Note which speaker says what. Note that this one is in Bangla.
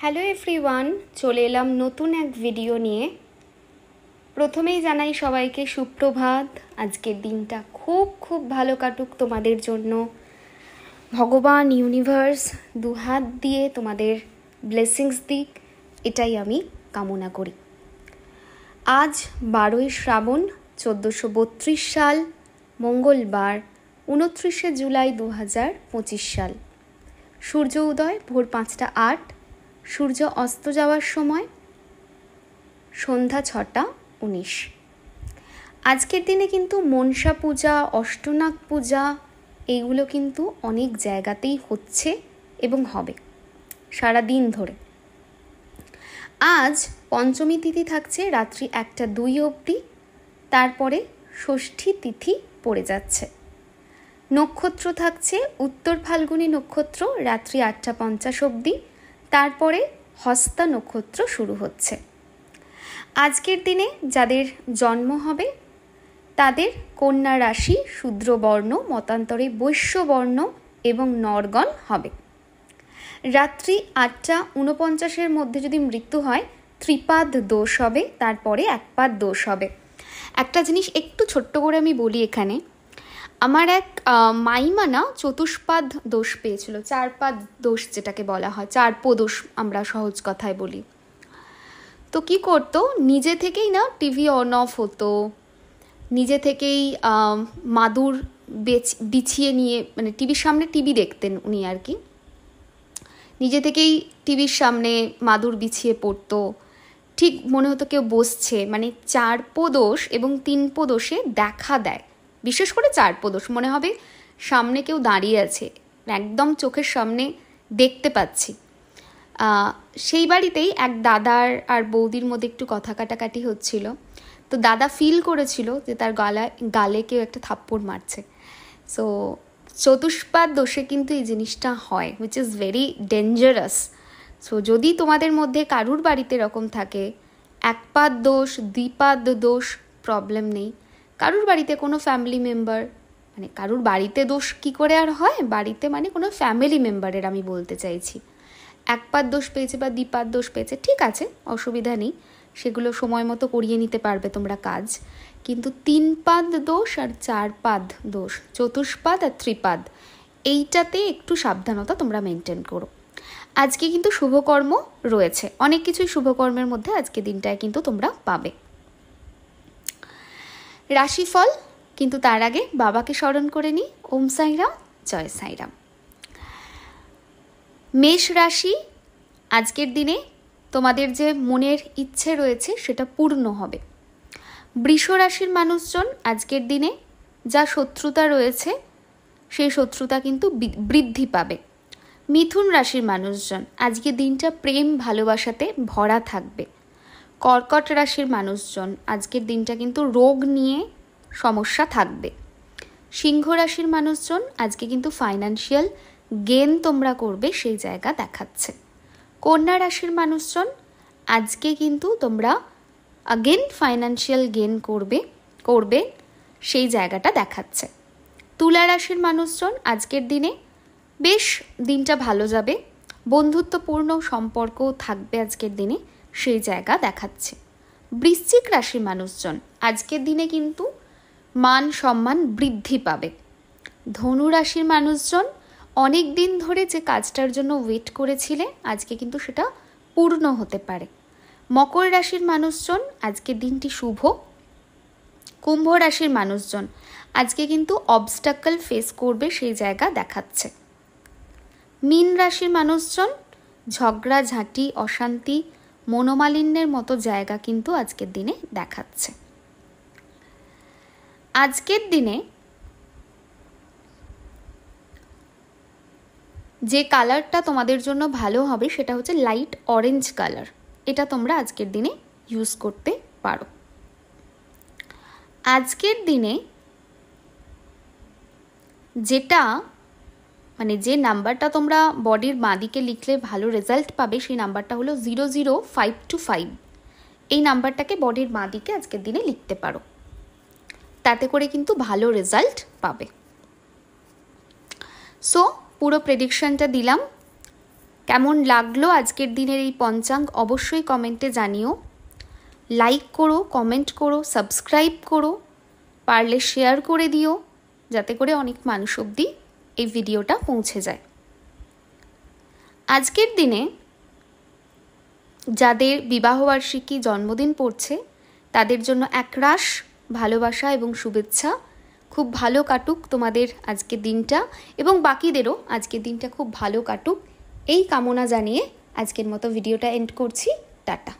Speaker 1: হ্যালো এভরিওয়ান, চলে এলাম নতুন এক ভিডিও নিয়ে। প্রথমেই জানাই সবাইকে সুপ্রভাত। আজকের দিনটা খুব খুব ভালো কাটুক তোমাদের জন্য। ভগবান ইউনিভার্স দুহাত দিয়ে তোমাদের ব্লেসিংস দিক, এটাই আমি কামনা করি। আজ 12ই শ্রাবণ 1432 সাল, মঙ্গলবার 29শে জুলাই 2025 সাল। সূর্য উদয় ভোর 5টা 8, সূর্য অস্ত যাওয়ার সময় সন্ধ্যা 6টা 19। আজকের দিনে কিন্তু মনসা পূজা, অষ্টনাগ পূজা এইগুলো কিন্তু অনেক জায়গাতেই হচ্ছে এবং হবে সারা দিন ধরে। আজ পঞ্চমী তিথি থাকছে রাত্রি 1টা 2 অবধি, তারপরে ষষ্ঠী তিথি পড়ে যাচ্ছে। নক্ষত্র থাকছে উত্তর ফাল্গুনী নক্ষত্র রাত্রি 8টা 50 অবধি, তারপরে হস্তা নক্ষত্র শুরু হচ্ছে। আজকের দিনে যাদের জন্ম হবে তাদের কন্যা রাশি শূদ্রবর্ণ, মতান্তরে বৈশ্যবর্ণ এবং নরগণ হবে। রাত্রি 8টা 49-এর মধ্যে যদি মৃত্যু হয় ত্রিপাদ দোষ হবে, তারপরে একপাদ দোষ হবে। একটা জিনিস একটু ছোট্ট করে আমি বলি এখানে, আমার এক মাইমা না চতুষ্পাদ দোষ পেয়েছিল, 4 পাদ দোষ যেটাকে বলা হয়, 4 দোষ আমরা সহজ কথায় বলি। তো কি করতো, নিজে থেকেই না টিভি অন অফ হতো, নিজে থেকেই মাদুর বিছিয়ে নিয়ে, মানে টিভির সামনে টিভি দেখতেন উনি আর কি, নিজে থেকেই টিভির সামনে মাদুর বিছিয়ে পড়তো। ঠিক মনে হতো কেউ বসছে, মানে 4 দোষ এবং 3 দোষে দেখা দেয়। বিশেষ করে 4 দোষ মনে হবে সামনে কেউ দাঁড়িয়ে আছে, একদম চোখের সামনে দেখতে পাচ্ছি। সেই বাড়িতেই এক দাদার আর বৌদির মধ্যে একটু কথা কাটাকাটি হচ্ছিল। তো দাদা ফিল করেছিল যে তার গালে কেউ একটা থাপ্পড় মারছে। সো চতুষ্পাদ দোষে কিন্তু এই জিনিসটা হয়, which is very dangerous. So যদি তোমাদের মধ্যে কারুর বাড়িতে এরকম থাকে, একপাদ দোষ, দ্বিপাদ দোষ, প্রবলেম নেই। কারুর বাড়িতে কোনো ফ্যামিলি মেম্বার, মানে কারুর বাড়িতে দোষ কি করে আর হয়, বাড়িতে মানে কোনো ফ্যামিলি মেম্বারের আমি বলতে চাইছি, একপাদ দোষ পেয়েছে বা দ্বিপাদ দোষ পেয়েছে, ঠিক আছে, অসুবিধা নেই, সেগুলো সময় মতো করিয়ে নিতে পারবে তোমরা কাজ। কিন্তু 3 পাদ দোষ আর 4 পাদ দোষ, চতুষ্পাদ আর ত্রিপাদ, এইটাতে একটু সাবধানতা তোমরা মেনটেন করো। আজকে কিন্তু শুভকর্ম রয়েছে, অনেক কিছুই শুভকর্মের মধ্যে আজকে দিনটায় কিন্তু তোমরা পাবে। রাশিফল, কিন্তু তার আগে বাবাকে স্মরণ করে নিই। ওম সাইরাম, জয় সাইরাম। মেষ রাশি, আজকের দিনে তোমাদের যে মনের ইচ্ছে রয়েছে সেটা পূর্ণ হবে। বৃষ রাশির মানুষজন আজকের দিনে যা শত্রুতা রয়েছে সেই শত্রুতা কিন্তু বৃদ্ধি পাবে। মিথুন রাশির মানুষজন আজকের দিনটা প্রেম ভালোবাসাতে ভরা থাকবে। কর্কট রাশির মানুষজন আজকের দিনটা কিন্তু রোগ নিয়ে সমস্যা থাকবে। সিংহ রাশির মানুষজন আজকে কিন্তু ফাইন্যান্সিয়াল গেন তোমরা করবে, সেই জায়গা দেখাচ্ছে। কন্যা রাশির মানুষজন আজকে কিন্তু তোমরা আগেন ফাইন্যান্সিয়াল গেন করবে সেই জায়গাটা দেখাচ্ছে। তুলা রাশির মানুষজন আজকের দিনে বেশ দিনটা ভালো যাবে, বন্ধুত্বপূর্ণ সম্পর্কও থাকবে আজকের দিনে, সেই জায়গা দেখাচ্ছে। বৃশ্চিক রাশির মানুষজন আজকের দিনে কিন্তু মান সম্মান বৃদ্ধি পাবে। ধনু রাশির মানুষজন অনেক দিন ধরে যে কাজটার জন্য ওয়েট করেছিলে আজকে কিন্তু সেটা পূর্ণ হতে পারে। মকর রাশির মানুষজন আজকের দিনটি শুভ। কুম্ভ রাশির মানুষজন আজকে কিন্তু অবস্টাকল ফেস করবে, সেই জায়গা দেখাচ্ছে। মীন রাশির মানুষজন ঝগড়া ঝাঁটি, অশান্তি, মনোমালিন্যের মতো জায়গা কিন্তু আজকের দিনে দেখাচ্ছে। আজকের দিনে যে কালারটা তোমাদের জন্য ভালো হবে সেটা হচ্ছে লাইট অরেঞ্জ কালার, এটা তোমরা আজকের দিনে ইউজ করতে পারো। আজকের দিনে যেটা মানে যে নাম্বারটা তোমরা বডির বাঁদিকে লিখলে ভালো রেজাল্ট পাবে সেই নাম্বারটা হলো 00525। এই নাম্বারটাকে বডির বাঁদিকে আজকের দিনে লিখতে পারো, তাতে করে কিন্তু ভালো রেজাল্ট পাবে। সো পুরো প্রেডিকশনটা দিলাম। কেমন লাগলো আজকের দিনের এই পঞ্চাঙ্গ অবশ্যই কমেন্টে জানিও। লাইক করো, কমেন্ট করো, সাবস্ক্রাইব করো, পারলে শেয়ার করে দিও, যাতে করে অনেক মানুষ অবধি এই ভিডিওটা পৌঁছে যায়। আজকের দিনে যাদের বিবাহবার্ষিকী, জন্মদিন পড়ছে, তাদের জন্য একরাশ ভালোবাসা এবং শুভেচ্ছা। খুব ভালো কাটুক তোমাদের আজকের দিনটা, এবং বাকিদেরও আজকের দিনটা খুব ভালো কাটুক, এই কামনা জানিয়ে আজকের মতো ভিডিওটা এন্ড করছি। টাটা।